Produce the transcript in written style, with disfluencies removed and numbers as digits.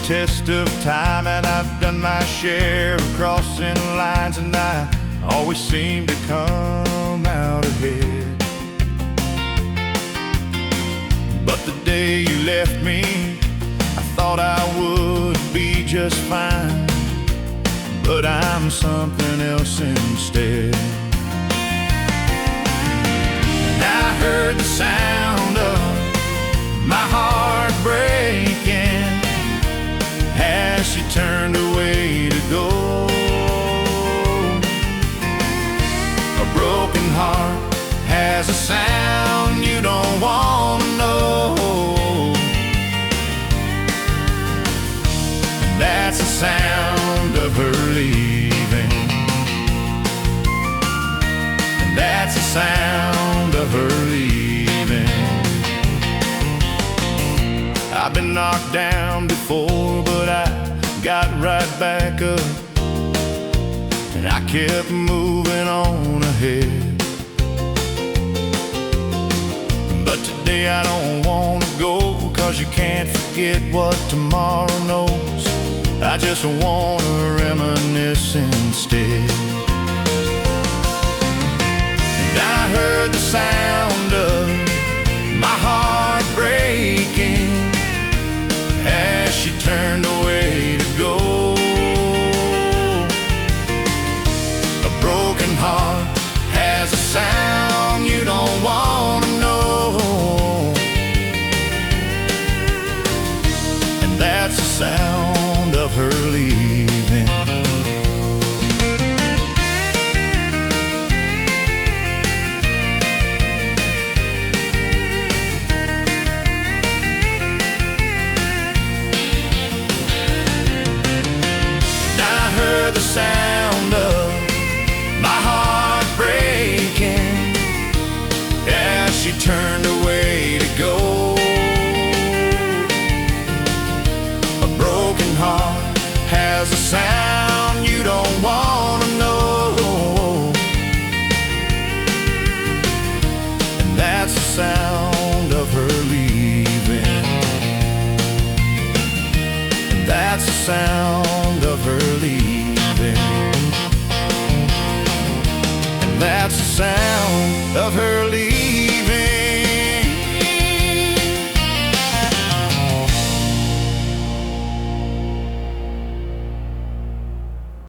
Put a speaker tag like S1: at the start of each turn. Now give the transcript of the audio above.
S1: test of time, and I've done my share of crossing lines, and I always seem to come out ahead. But the day you left me, I thought I would be just fine, but I'm something else instead. And I heard the sound of my heart breaking as she turned away to go. A broken heart has a sound you don't want to know. And that's the sound of her leaving. And that's the sound of her leaving. I've been knocked down before, but I got right back up, and I kept moving on ahead. But today I don't want to go, 'cause you can't forget what tomorrow knows. I just want to reminisce instead. And I heard the sound of my heart breaking as she turned away to go. A broken heart has a sound you don't want to know. And that's the sound of her leaving. The sound of my heart breaking as she turned away to go. A broken heart has a sound you don't want to know. And that's the sound of her leaving. And that's the sound